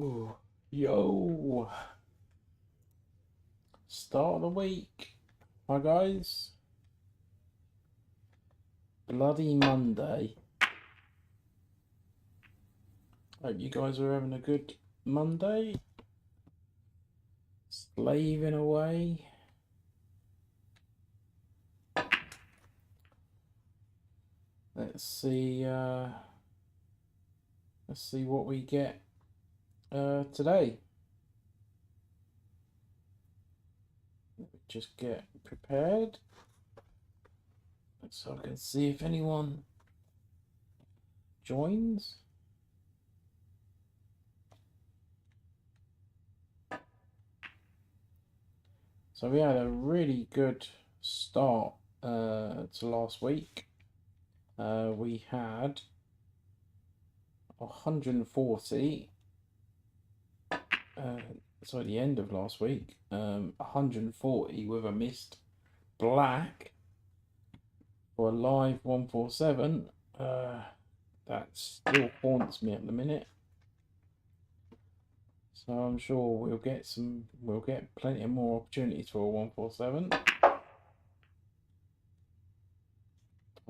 Ooh. Yo, start of the week. Hi guys. Bloody Monday. Hope you guys are having a good Monday. Slaving away. Let's see what we get today. Let me just get prepared so I can see if anyone joins. So we had a really good start to last week. We had 140. Sorry, the end of last week. 140 with a missed black for a live 147. That still haunts me at the minute. So I'm sure we'll get plenty of more opportunities for a 147.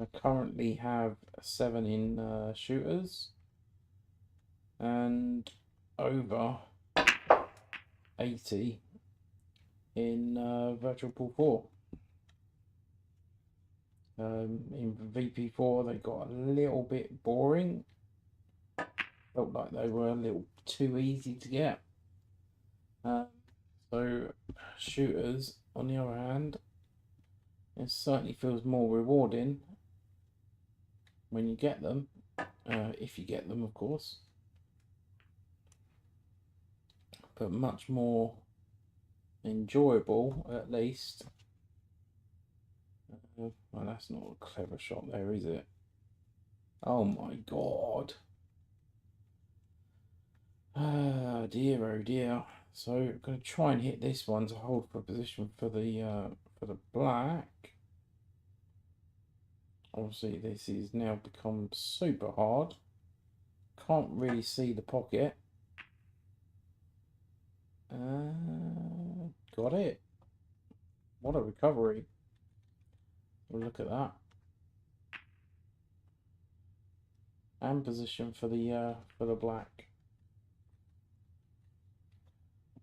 I currently have 7 in shooters and over 80 in virtual pool 4. In VP4 they got a little bit boring. Felt like they were a little too easy to get. So shooters, on the other hand, it certainly feels more rewarding when you get them, if you get them, of course, but much more enjoyable, at least. Well, that's not a clever shot there, is it? Oh my god. Ah, dear, oh dear. So I'm going to try and hit this one to hold for position for the black. Obviously, this is now become super hard. Can't really see the pocket. Got it. What a recovery. We'll look at that. And position for the black.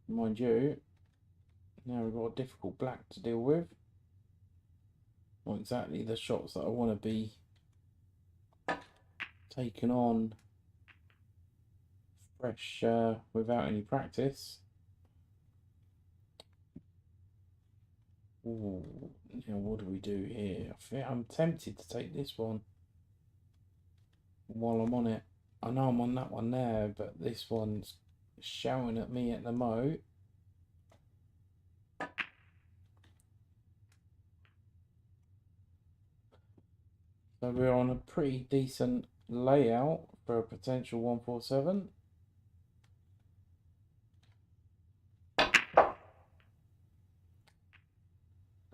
Mind you, now we've got a difficult black to deal with. Not exactly the shots that I want to be taken on fresh without any practice. Ooh, now what do we do here? I think I'm tempted to take this one while I'm on it. I know I'm on that one there, but this one's shouting at me at the mo. So we're on a pretty decent layout for a potential 147.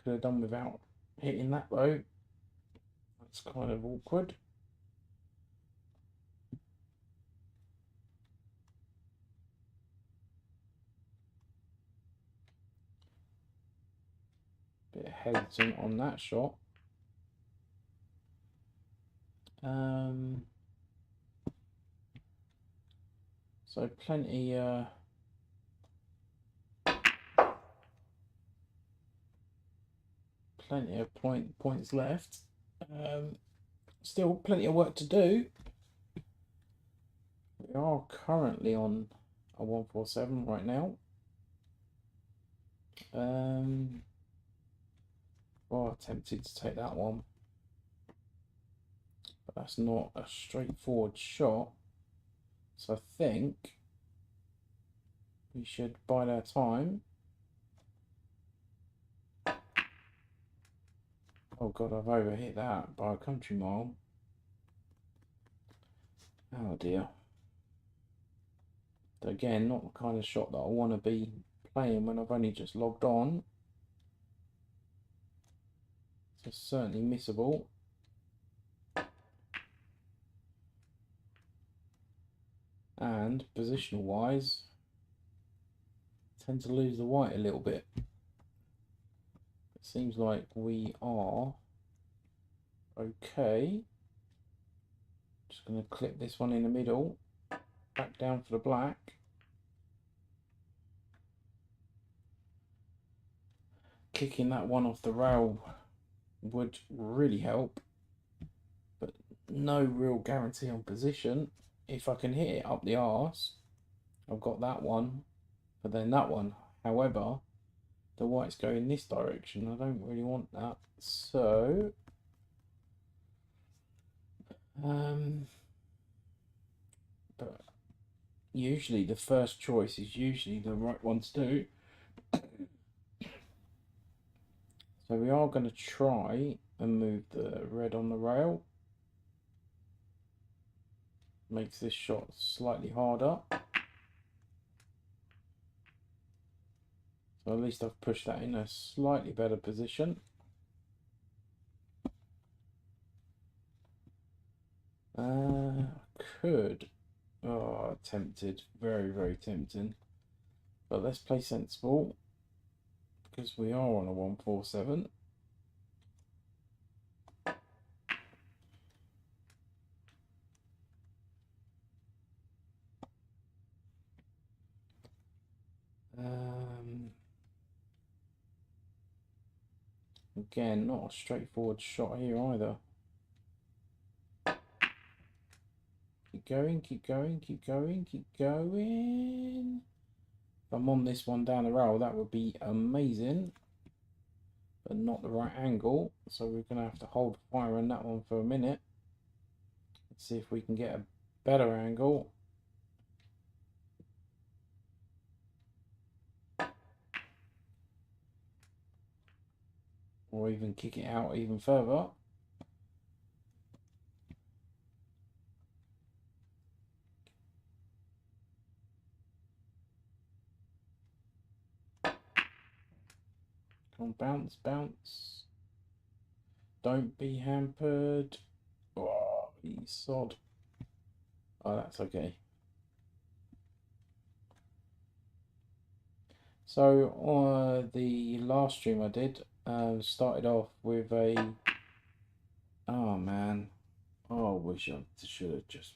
Could have done without hitting that though. That's kind of awkward. Bit hesitant on that shot. So plenty of points left. Still plenty of work to do. We are currently on a 147 right now. Oh, tempted to take that one, but that's not a straightforward shot. So I think we should bide our time. Oh god, I've overhit that by a country mile. Oh dear. Again, not the kind of shot that I want to be playing when I've only just logged on. So certainly missable. And positional wise, tend to lose the white a little bit. It seems like we are okay. Just going to clip this one in the middle, back down for the black. Kicking that one off the rail would really help, but no real guarantee on position. If I can hit it up the arse, I've got that one, but then that one. However, the white's going this direction. I don't really want that. So, but usually the first choice is usually the right one to do. So we are going to try and move the red on the rail. Makes this shot slightly harder. So at least I've pushed that in a slightly better position. Could. Oh, tempted. Very, very tempting. But let's play sensible, because we are on a 147. Again, not a straightforward shot here either. Keep going, keep going, keep going, keep going. If I'm on this one down the rail, that would be amazing, but not the right angle. So we're going to have to hold fire on that one for a minute. Let's see if we can get a better angle. Or even kick it out even further. Come on, bounce, bounce. Don't be hampered. Oh, you sod. Oh, that's okay. So, the last stream I did, started off with a... Oh, man. Oh, I wish I should have just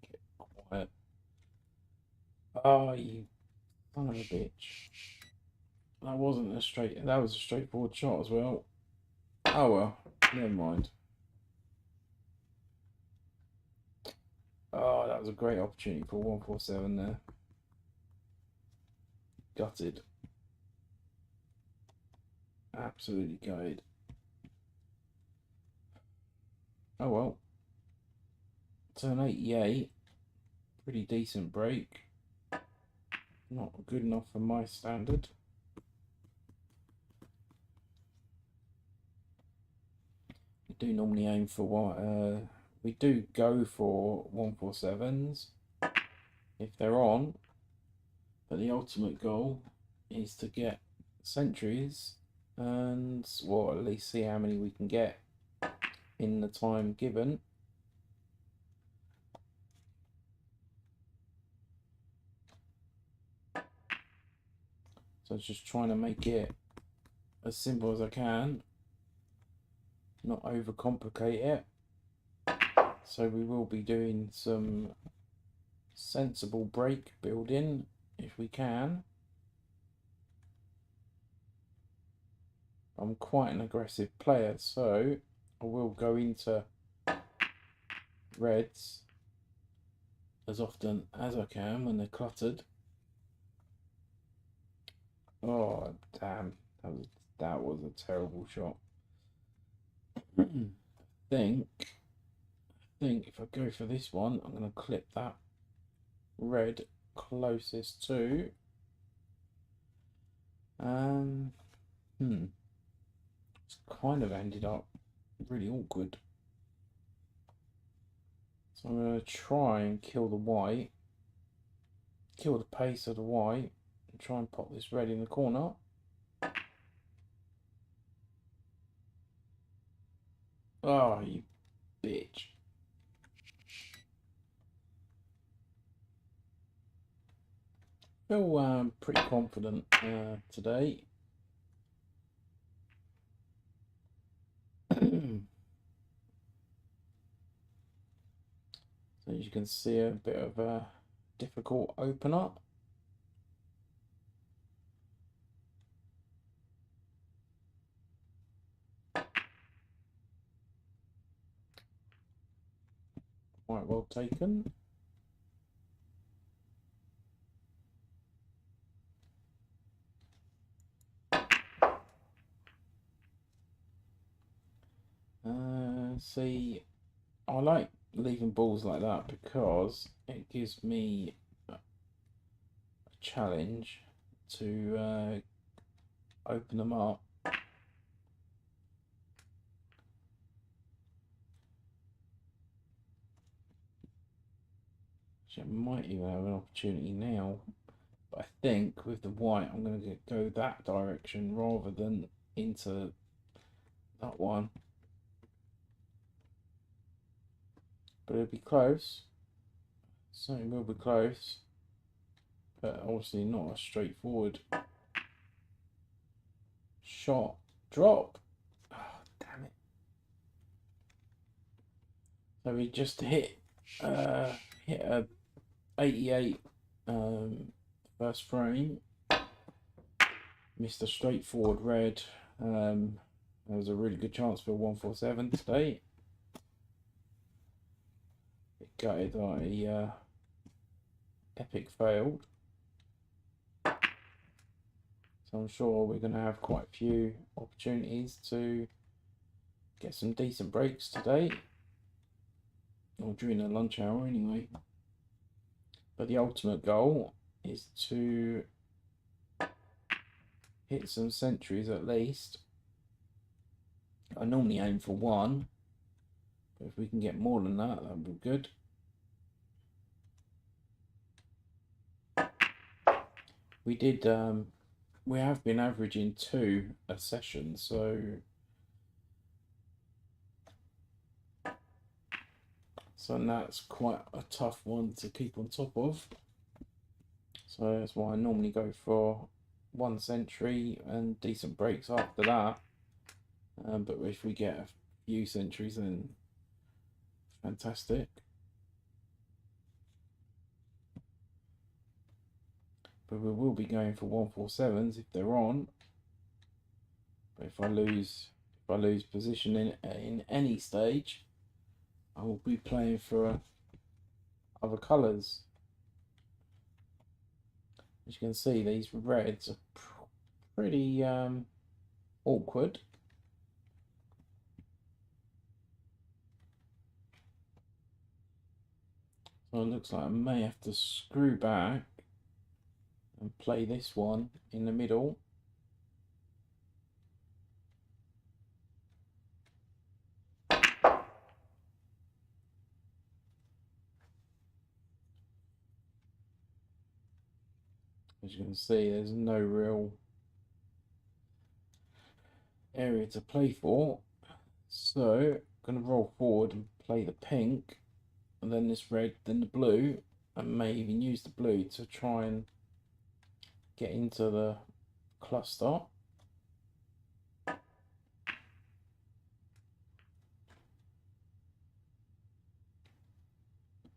kept quiet. Oh, you son of a bitch. That wasn't a straight... That was a straightforward shot as well. Oh, well. Never mind. Oh, that was a great opportunity for 147 there. Gutted. Absolutely gutted. Oh well. Turn 88. Pretty decent break. Not good enough for my standard. We do normally aim for what? We do go for 147s if they're on. But the ultimate goal is to get centuries and, well, at least see how many we can get in the time given. So I'm just trying to make it as simple as I can, not overcomplicate it. So we will be doing some sensible break building if we can. I'm quite an aggressive player, so I will go into reds as often as I can when they're cluttered. Oh, damn. That was a terrible shot. I think if I go for this one, I'm going to clip that red closest to. It's kind of ended up really awkward. So I'm going to try and kill the white, kill the pace of the white, and try and pop this red in the corner. Oh, you bitch. feel pretty confident today. So as you can see, a bit of a difficult opener. Quite well taken. See, I like leaving balls like that because it gives me a challenge to open them up. Actually, I might even have an opportunity now, but I think with the white I'm going to go that direction rather than into that one. But it'll be close. Certainly will be close, but obviously not a straightforward shot. Drop. Oh, damn it. So we just hit a 88 first frame. Missed a straightforward red. There was a really good chance for 147 today. It gutted like a epic failed. So I'm sure we're going to have quite a few opportunities to get some decent breaks today, or during the lunch hour anyway. But the ultimate goal is to hit some centuries at least. I normally aim for one, but if we can get more than that, that would be good. We did, we have been averaging 2 a session, so that's quite a tough one to keep on top of. So that's why I normally go for 1 century and decent breaks after that. But if we get a few centuries, then fantastic. But we will be going for 147s if they're on. But if I lose position in any stage, I will be playing for other colours. As you can see, these reds are pretty awkward. So it looks like I may have to screw back and play this one in the middle. As you can see, there's no real area to play for. So I'm going to roll forward and play the pink, and then this red, then the blue, and may even use the blue to try and get into the cluster.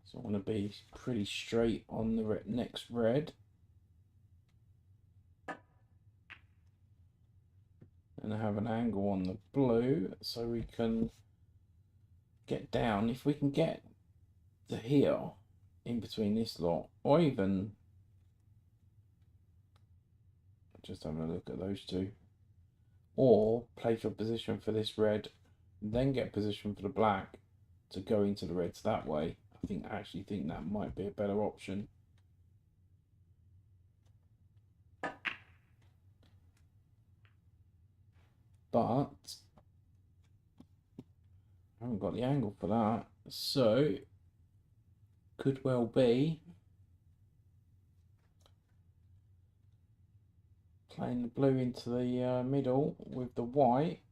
So I want to be pretty straight on the next red. And have an angle on the blue so we can get down. If we can get to here in between this lot, or even just having a look at those two, or play for position for this red, then get position for the black to go into the reds that way. I actually think that might be a better option. But I haven't got the angle for that, so could well be playing the blue into the middle with the white.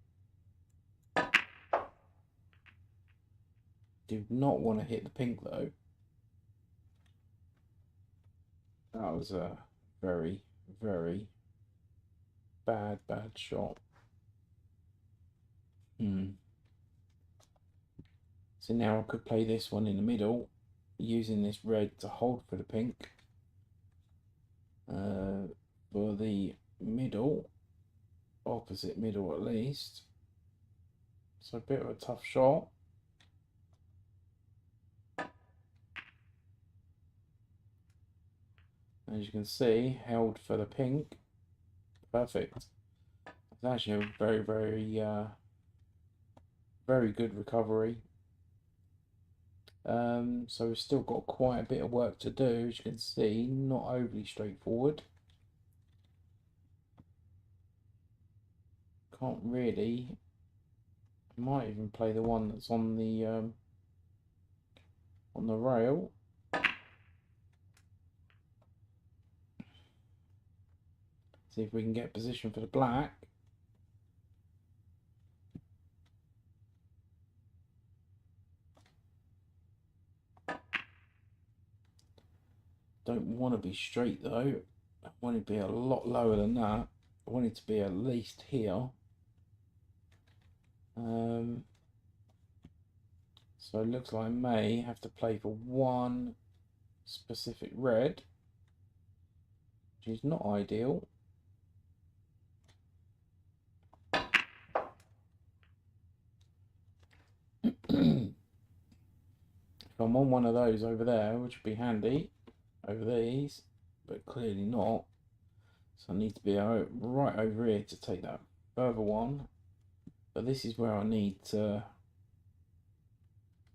Do not want to hit the pink though. That was a very, very bad shot. So now I could play this one in the middle, using this red to hold for the pink. For the middle, opposite middle at least. So a bit of a tough shot. As you can see, held for the pink. Perfect. It's actually a very, very good recovery. So we've still got quite a bit of work to do, as you can see, not overly straightforward. Can't really. I might even play the one that's on the rail. See if we can get position for the black. Don't want to be straight though. I want it to be a lot lower than that. I want it to be at least here. So it looks like I may have to play for one specific red, which is not ideal. If I'm on one of those over there, which would be handy, over these, but clearly not. So I need to be right over here to take that further one. But this is where I need to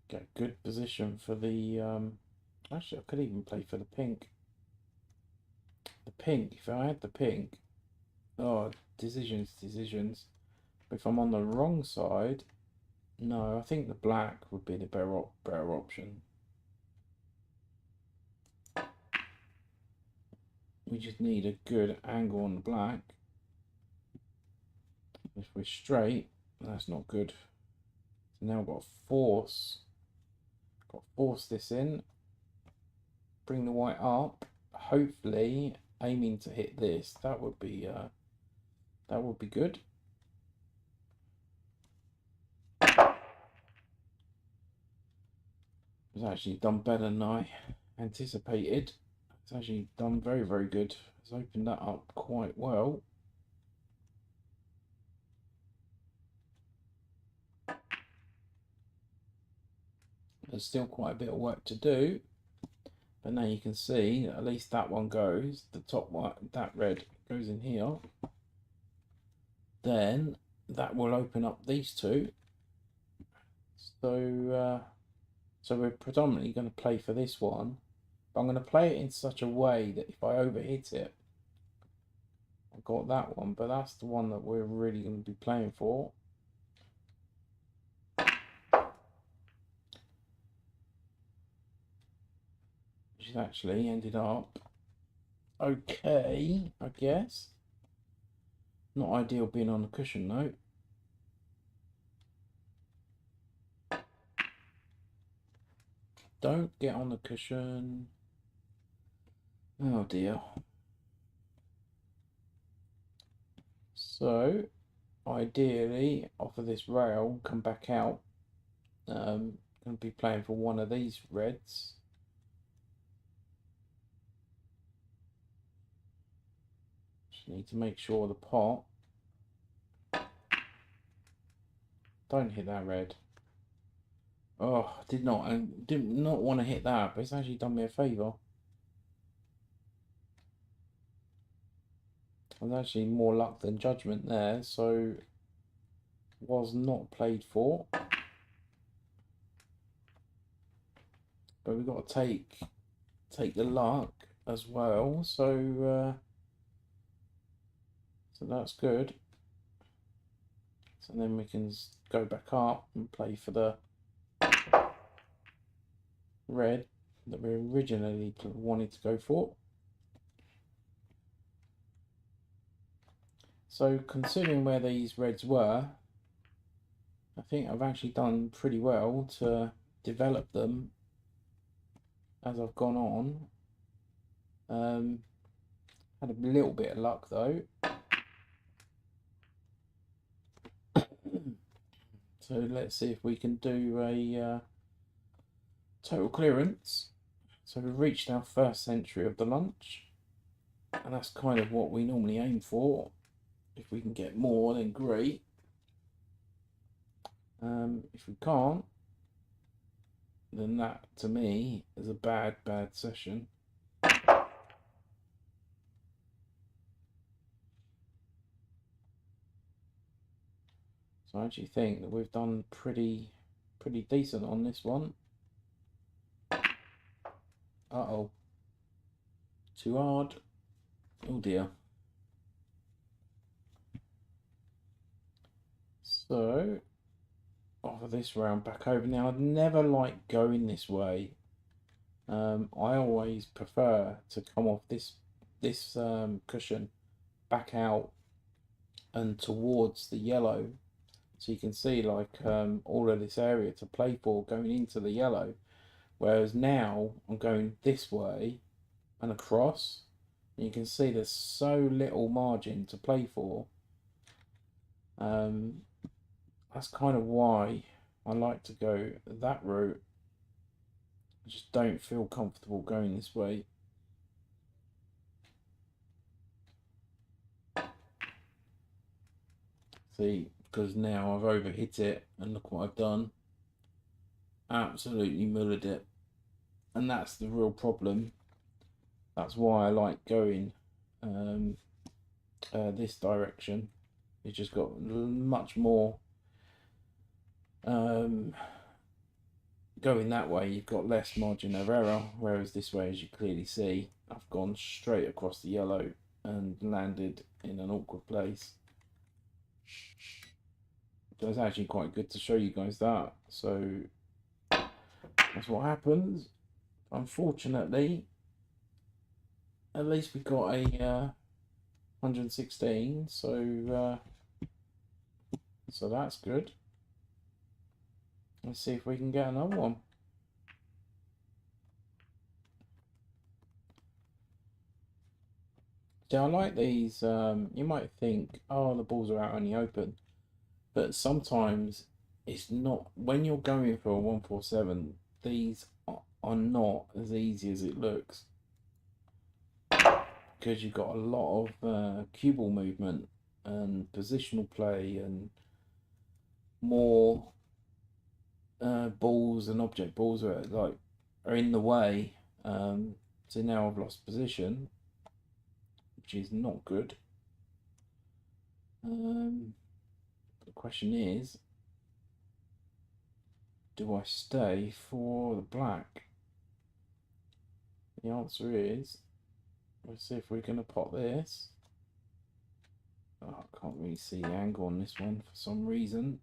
get good position for the actually I could even play for the pink. The pink, if I had the pink, oh, decisions. If I'm on the wrong side, no, I think the black would be the better option. We just need a good angle on the black. If we're straight, that's not good. So now I've got to force this in, bring the white up, hopefully aiming to hit this. That would be good. It's actually done better than I anticipated. It's actually done very, very good. It's opened that up quite well. There's still quite a bit of work to do, but now you can see at least that one goes. The top one, that red goes in here. Then that will open up these two. So we're predominantly going to play for this one, but I'm going to play it in such a way that if I overhit it, I've got that one, but that's the one that we're really going to be playing for. Which actually ended up okay, I guess. Not ideal being on the cushion though. Don't get on the cushion. Oh dear. So, ideally, off of this rail, come back out. Going to be playing for one of these reds. Just need to make sure the pot. Don't hit that red. Oh, I did not want to hit that, but it's actually done me a favour. There's actually more luck than judgment there, so was not played for. But we've got to take the luck as well, so that's good. So then we can go back up and play for the red that we originally wanted to go for. So considering where these reds were, I think I've actually done pretty well to develop them as I've gone on. Had a little bit of luck though. So let's see if we can do a total clearance. So we've reached our first century of the lunch, and that's kind of what we normally aim for. If we can get more, then great. If we can't, then that to me is a bad session. So I actually think that we've done pretty decent on this one. Uh-oh. Too hard. Oh dear. So, off of this round back over. Now, I'd never like going this way. I always prefer to come off this cushion back out and towards the yellow. So you can see like all of this area to play for going into the yellow. Whereas now I'm going this way and across. And you can see there's so little margin to play for. That's kind of why I like to go that route. I just don't feel comfortable going this way. See, because now I've overhit it, and look what I've done. Absolutely mullered it. And that's the real problem. That's why I like going this direction. It's just got much more going that way, you've got less margin of error, whereas this way, as you clearly see, I've gone straight across the yellow and landed in an awkward place. So it's actually quite good to show you guys that. So that's what happens. Unfortunately, at least we got a 116, so that's good. Let's see if we can get another one. So I like these. You might think, oh, the balls are out on the open, but sometimes it's not. When you're going for a 147, these are not as easy as it looks, because you've got a lot of cue ball movement and positional play and more balls and object balls are in the way. So now I've lost position, which is not good. The question is, do I stay for the black? The answer is, let's see if we're going to pot this. Oh, I can't really see the angle on this one for some reason.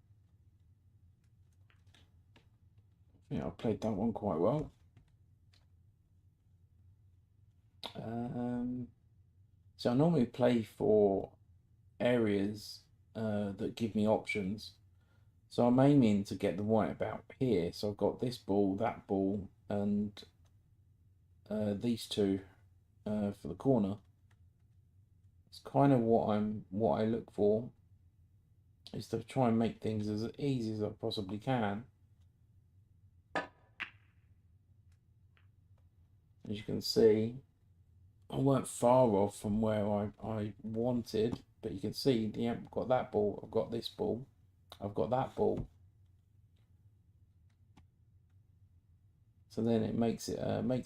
Yeah, I played that one quite well. So I normally play for areas that give me options. So I'm aiming to get the white about here. So I've got this ball, that ball, and these two for the corner. It's kind of what I look for, is to try and make things as easy as I possibly can. As you can see, I weren't far off from where I wanted, but you can see, yeah, I've got that ball, I've got this ball, I've got that ball. So then it makes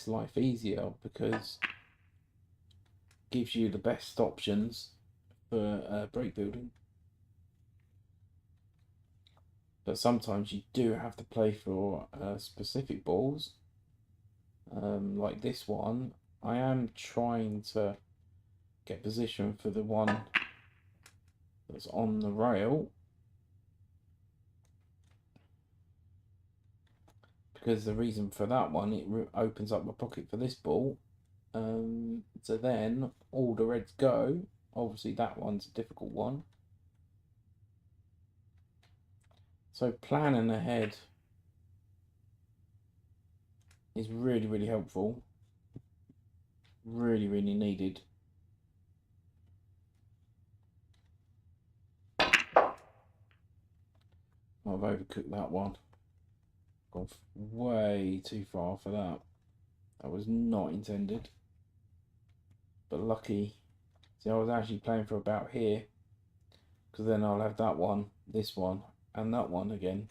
life easier, because it gives you the best options for break building. But sometimes you do have to play for specific balls. Like this one, I am trying to get position for the one that's on the rail, because the reason for that one, it opens up my pocket for this ball. So then all the reds go. Obviously that one's a difficult one. So planning ahead is really helpful. Really needed. I've overcooked that one. Gone way too far for that. That was not intended. But lucky. See, I was actually playing for about here. Because then I'll have that one, this one, and that one again.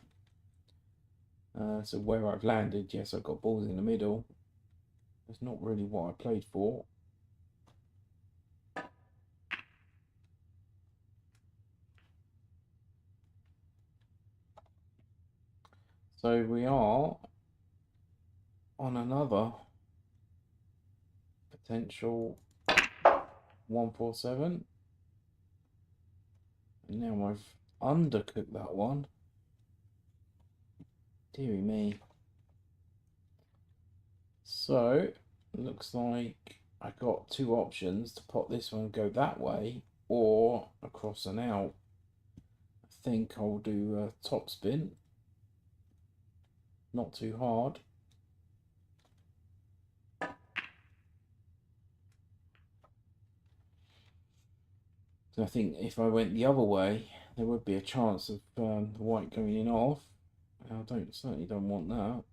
So where I've landed, yes, I've got balls in the middle. That's not really what I played for. So we are on another potential 147. And now I've undercooked that one. Deary me. So looks like I got two options to pot this one and go that way or across and out. I think I'll do a top spin. Not too hard. So I think if I went the other way, there would be a chance of the white going in off. I certainly don't want that.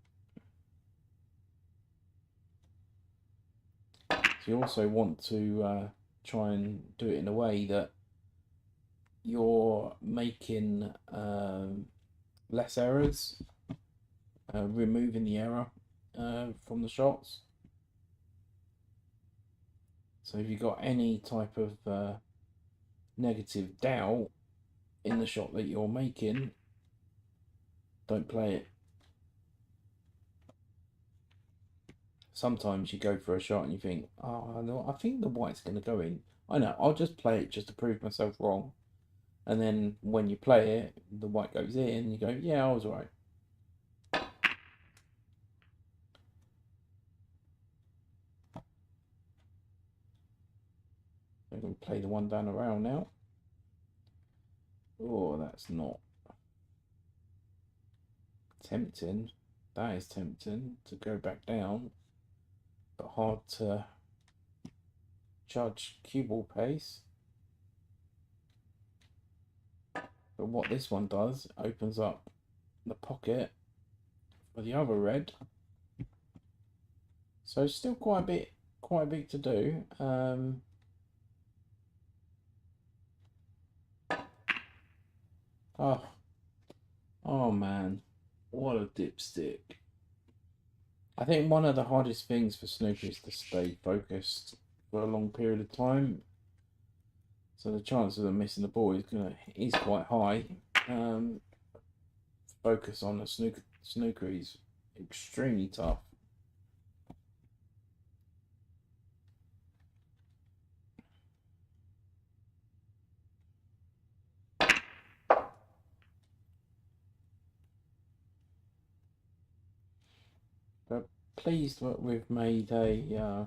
So you also want to try and do it in a way that you're making less errors, removing the error from the shots. So if you've got any type of negative doubt in the shot that you're making, don't play it. Sometimes you go for a shot and you think, oh no, I think the white's going to go in. I know, I'll just play it just to prove myself wrong. And then when you play it, the white goes in and you go, yeah, I was right. I'm going to play the one down the rail now. Oh, that's not tempting. That is tempting to go back down, but hard to judge cue ball pace. But what this one does, opens up the pocket for the other red. So still quite a bit to do. Oh man, what a dipstick. I think one of the hardest things for snooker is to stay focused for a long period of time. So the chances of missing the ball is quite high. Focus on the snooker is extremely tough. But pleased that we've made a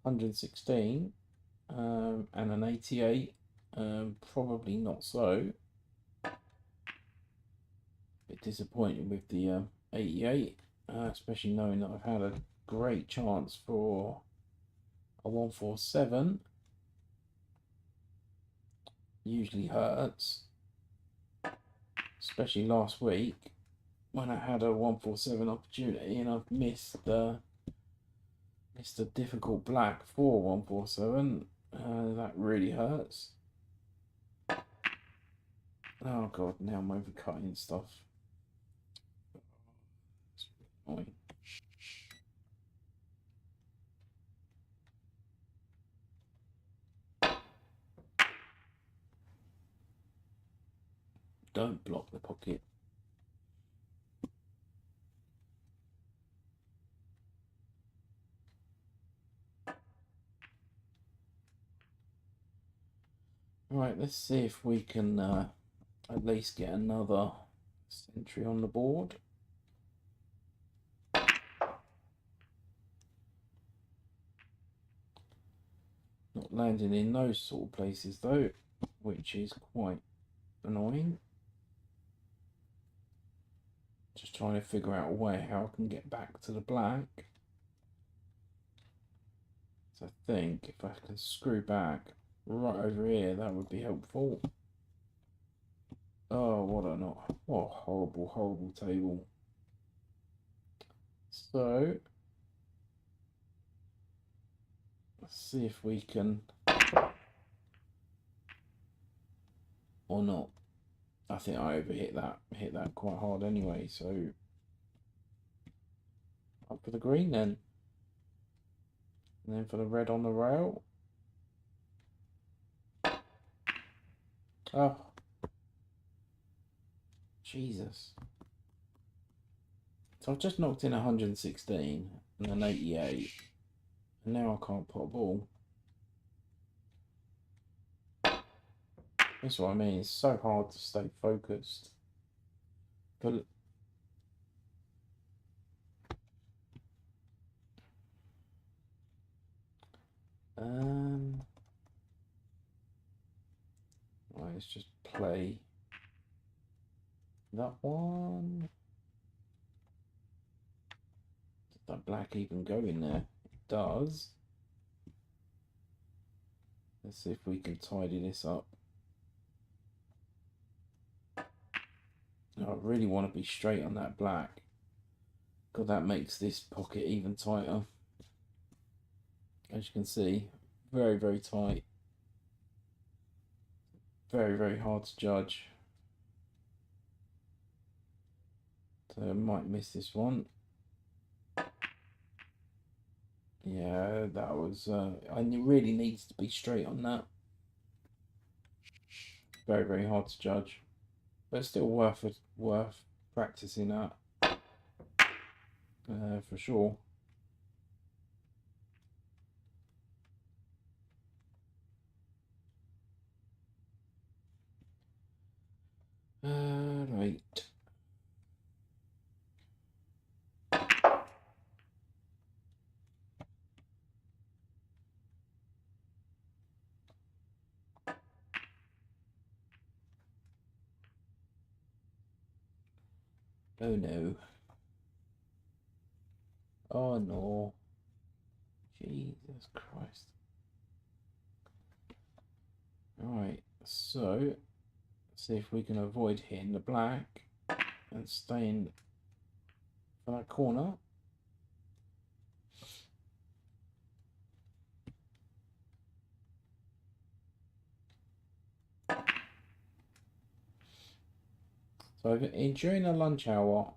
116 and an 88. Probably not so. Bit disappointed with the 88, especially knowing that I've had a great chance for a 147. Usually hurts, especially last week when I had a 147 opportunity and I've missed a difficult black for 147. That really hurts. Oh god, now I'm overcutting stuff. It's really annoying. Don't block the pocket. Right, let's see if we can at least get another century on the board. Not landing in those sort of places though, which is quite annoying. Just trying to figure out a way how I can get back to the black. So I think if I can screw back right over here, that would be helpful. Oh, what a horrible, horrible table. So let's see if we can or not. I think I hit that quite hard anyway, so up for the green then. And then for the red on the rail. Oh, Jesus. So I've just knocked in 116 and an 88. And now I can't put a ball. That's what I mean. It's so hard to stay focused. But right, let's just play that one. Did that black even go in there? It does. Let's see if we can tidy this up. I really want to be straight on that black, because that makes this pocket even tighter. As you can see, very, very tight. Very, very hard to judge. So I might miss this one. Yeah, that was, I really needs to be straight on that. Very, very hard to judge. But still worth practicing that. For sure. Right. Oh no. Oh no. Jesus Christ. Alright, so see if we can avoid hitting the black and staying for that corner. So during the lunch hour,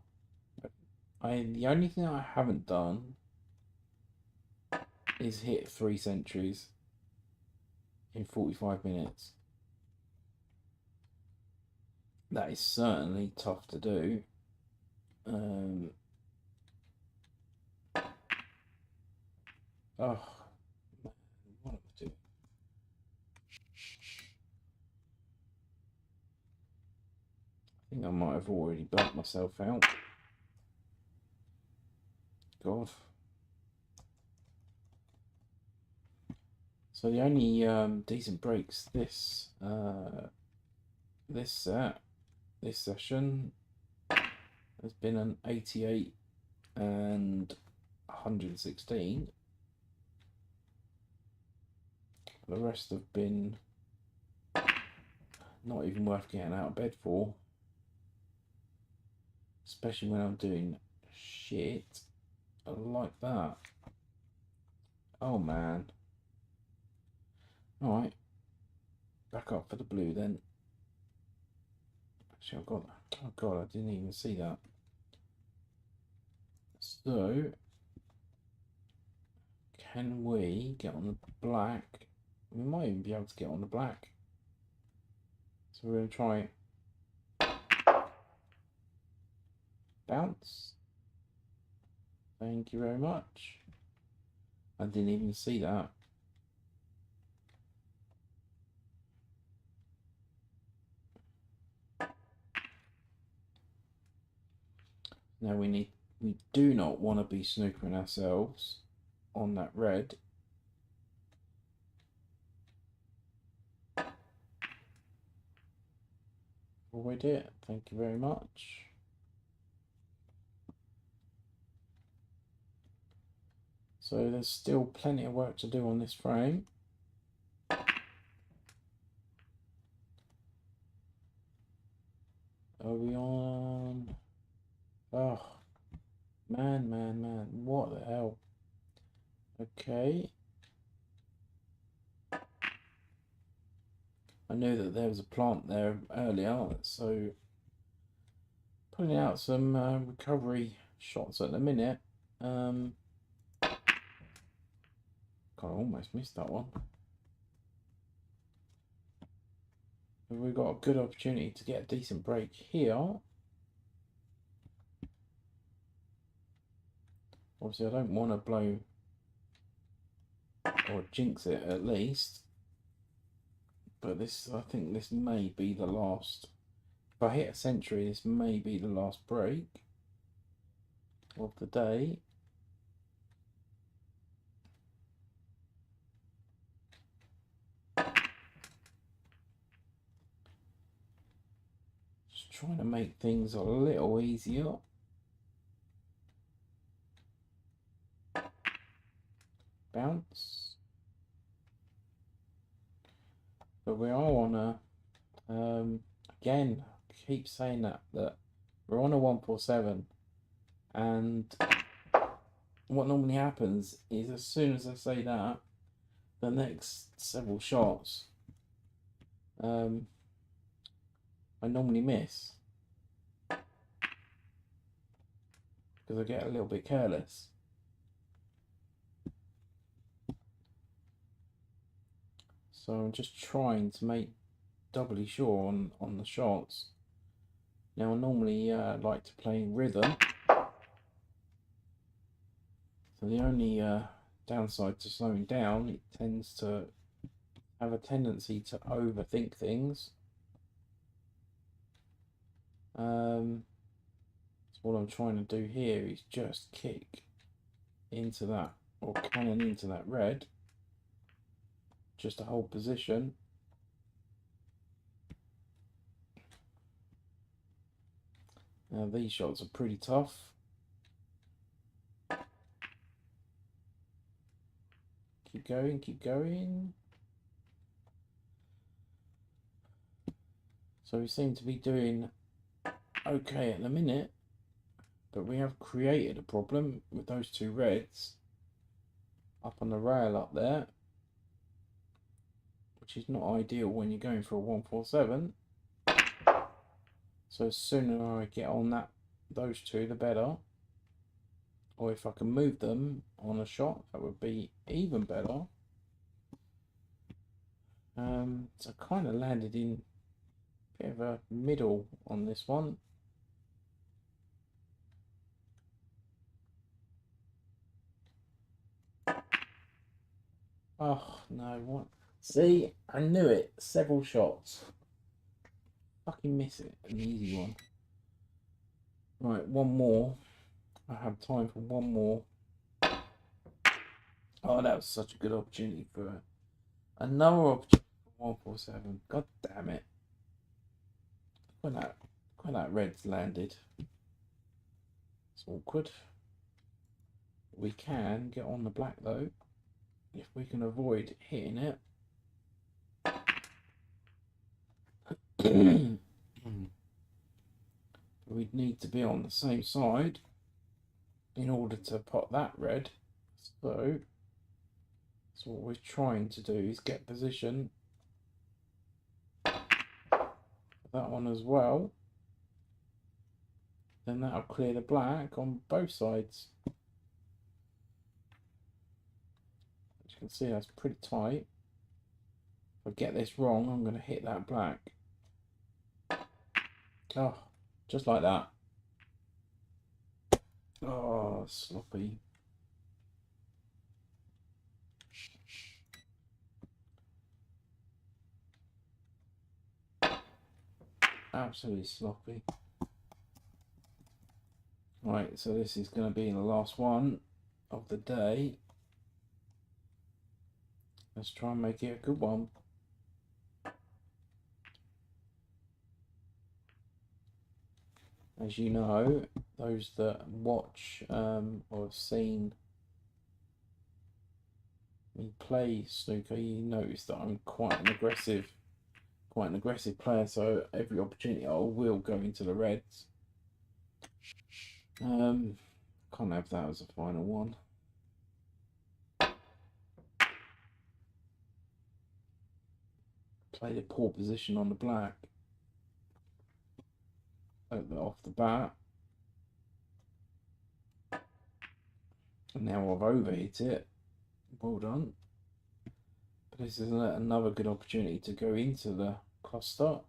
the only thing I haven't done is hit 3 centuries in 45 minutes. That is certainly tough to do. Oh, man, what am I doing? I think I might have already burnt myself out. God. So the only decent breaks this this session has been an 88 and 116. The rest have been not even worth getting out of bed for, especially when I'm doing shit like that. Oh man. Alright, back up for the blue then. Actually, I've got that. Oh god, I didn't even see that. So, can we get on the black? We might even be able to get on the black. So we're going to try bounce. Thank you very much. I didn't even see that. Now we do not want to be snookering ourselves on that red. Avoid it. Thank you very much. So there's still plenty of work to do on this frame. hell? Okay. I knew that there was a plant there earlier, so putting out some recovery shots at the minute. God, I almost missed that one. We've got a good opportunity to get a decent break here. Obviously, I don't want to blow or jinx it at least. But this, I think this may be the last. If I hit a century, this may be the last break of the day. Just trying to make things a little easier. Bounce. But we are on a, again, I keep saying that we're on a 147, and what normally happens is as soon as I say that, the next several shots, I normally miss because I get a little bit careless. So I'm just trying to make doubly sure on the shots. Now I normally like to play rhythm. So the only downside to slowing down, it tends to have a tendency to overthink things. So what I'm trying to do here is just kick into that, or cannon into that red, just to hold position. Now these shots are pretty tough. Keep going, keep going. So we seem to be doing okay at the minute, but we have created a problem with those two reds up on the rail up there, which is not ideal when you're going for a 147. So the sooner I get on those two, the better. Or if I can move them on a shot, that would be even better. So I kind of landed in a bit of a middle on this one. Oh no, what? See, I knew it. Several shots. Fucking miss it. An easy one. Right, one more. I have time for one more. Oh, that was such a good opportunity for another opportunity for 147. God damn it. When that red's landed. It's awkward. We can get on the black though. If we can avoid hitting it. We'd need to be on the same side in order to pot that red. So what we're trying to do is get position for that one as well. Then that'll clear the black on both sides. As you can see, that's pretty tight. If I get this wrong, I'm going to hit that black. Oh, just like that. Oh, sloppy. Absolutely sloppy. Right, so this is going to be the last one of the day. Let's try and make it a good one. As you know, those that watch or have seen me play snooker, you notice that I'm quite an aggressive player. So every opportunity, I will go into the reds. Can't have that as a final one. played a poor position on the black off the bat. And now I've overhit it. Well done. But this is another good opportunity to go into the cluster.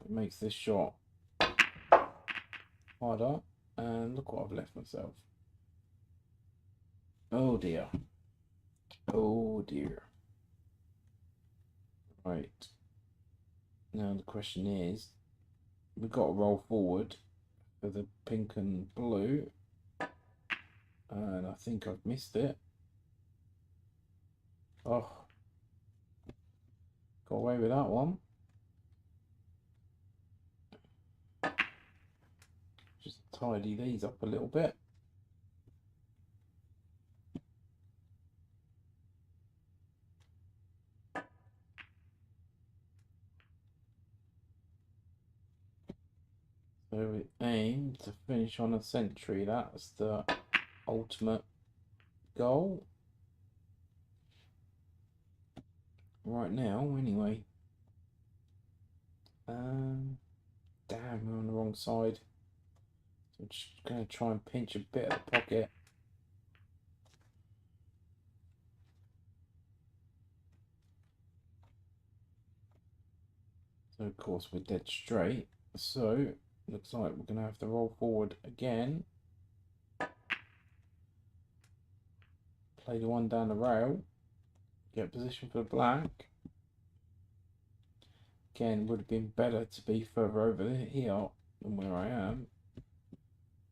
It makes this shot harder. And look what I've left myself. Oh dear. Oh dear. Right. Now the question is, we've got to roll forward for the pink and blue. And I think I've missed it. Oh. Got away with that one. Just tidy these up a little bit. So we aim to finish on a century. That's the ultimate goal. Right now, anyway. Damn, we're on the wrong side. So I'm just going to try and pinch a bit of the pocket. So of course we're dead straight. So looks like we're going to have to roll forward again. Play the one down the rail. Get position for the black. Again, would have been better to be further over here than where I am.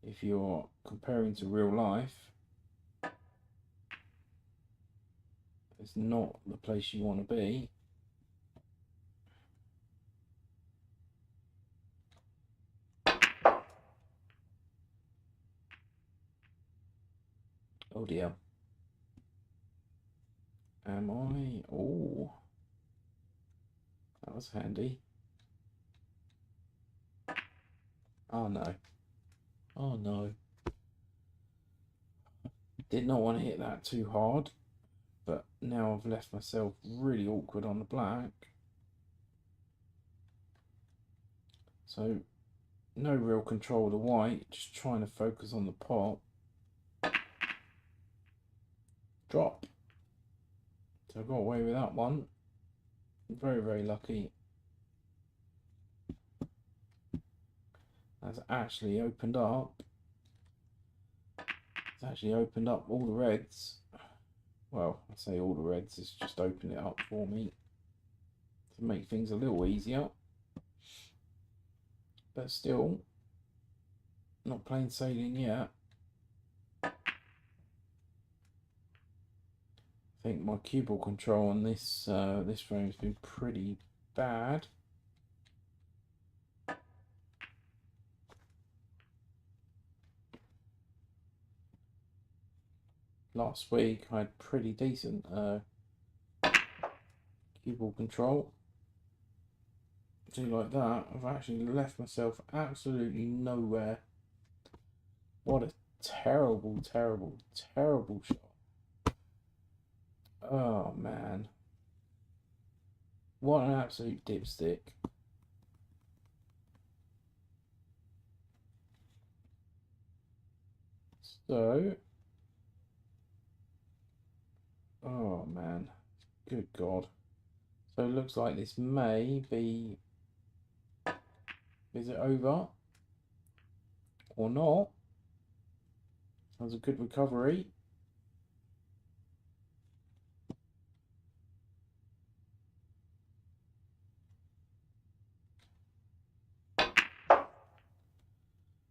If you're comparing to real life, it's not the place you want to be. Oh dear. Am I? Oh, that was handy. Oh no. Oh no. Did not want to hit that too hard, but now I've left myself really awkward on the black. So no real control of the white, just trying to focus on the pot. Drop. So I got away with that one. Very, very lucky. That's actually opened up. It's actually opened up all the reds. Well, I say all the reds, it's just opened it up for me to make things a little easier. But still, not plain sailing yet. I think my cue ball control on this this frame has been pretty bad. Last week I had pretty decent cue ball control. Do like that, I've actually left myself absolutely nowhere. What a terrible, terrible, terrible shot. Oh man. What an absolute dipstick. So, oh man, good God. So it looks like this may be, is it over or not? That was a good recovery.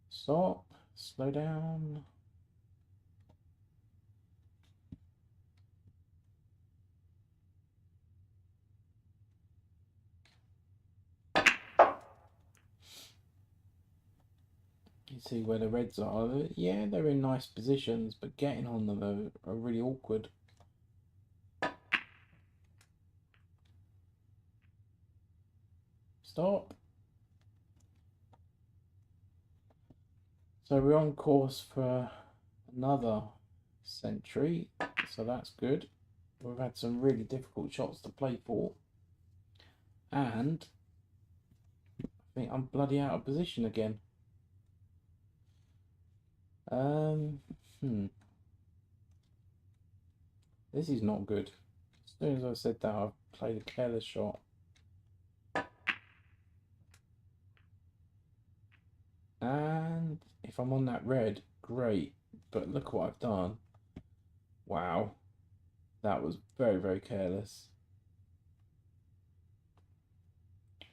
Stop, slow down. You see where the reds are. Yeah, they're in nice positions, but getting on them are really awkward. Stop. So we're on course for another century, so that's good. We've had some really difficult shots to play for. And I think I'm bloody out of position again. This is not good. As soon as I said that, I've played a careless shot. And if I'm on that red, great. But look what I've done. Wow. That was very, very careless.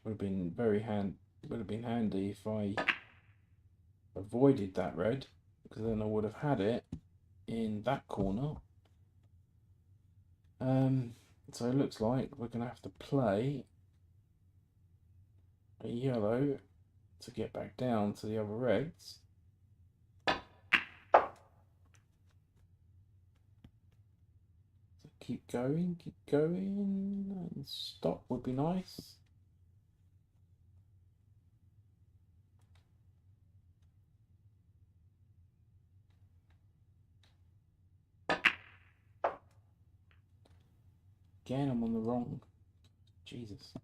Would have been handy if I avoided that red, because then I would have had it in that corner. So it looks like we're gonna have to play a yellow to get back down to the other reds. So keep going, and stop would be nice. Again, I'm on the wrong. Jesus.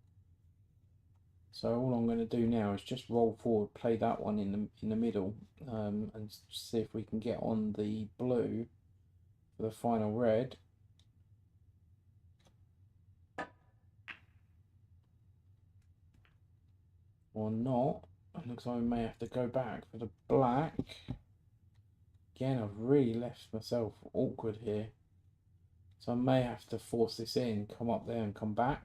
So all I'm going to do now is just roll forward, play that one in the middle, and see if we can get on the blue for the final red. Or not. It looks like I may have to go back for the black. Again, I've really left myself awkward here. So I may have to force this in, come up there and come back.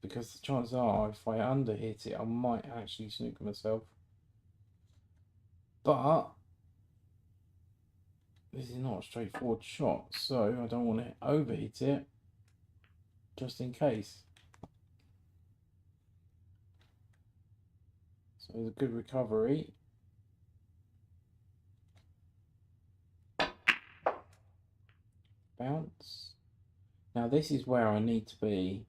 Because the chances are if I underhit it, I might actually snooker myself. But this is not a straightforward shot, so I don't want to overhit it just in case. So it's a good recovery. Bounce. Now this is where I need to be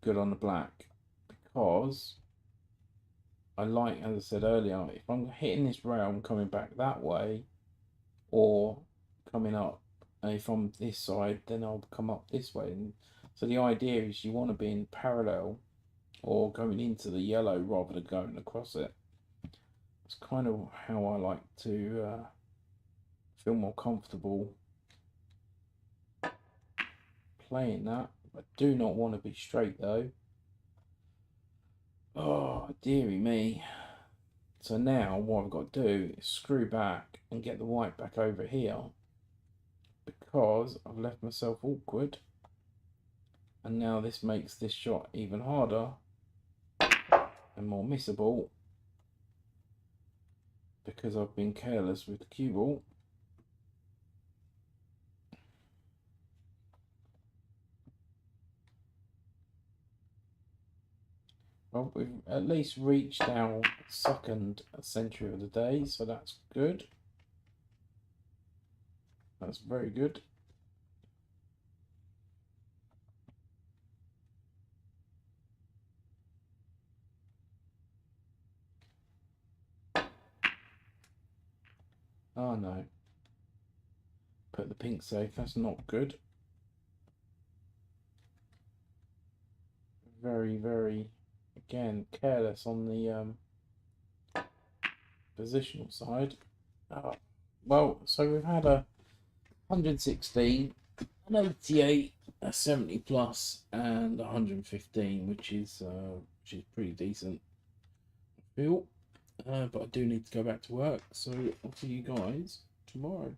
good on the black, because I like, as I said earlier, if I'm hitting this rail and coming back that way, or coming up, and if I'm this side, then I'll come up this way. And so the idea is you want to be in parallel or going into the yellow rather than going across it. It's kind of how I like to feel more comfortable playing that. I do not want to be straight though. Oh, dearie me. So now what I've got to do is screw back and get the white back over here, because I've left myself awkward. And now this makes this shot even harder and more missable, because I've been careless with the cue ball. Well, we've at least reached our second century of the day, so that's good. That's very good. Oh no. Put the pink safe, that's not good. Very, very, again, careless on the positional side. Well, so we've had a 116, an 88, a 70 plus, and 115, which is pretty decent, I feel. But I do need to go back to work, so I'll see you guys tomorrow.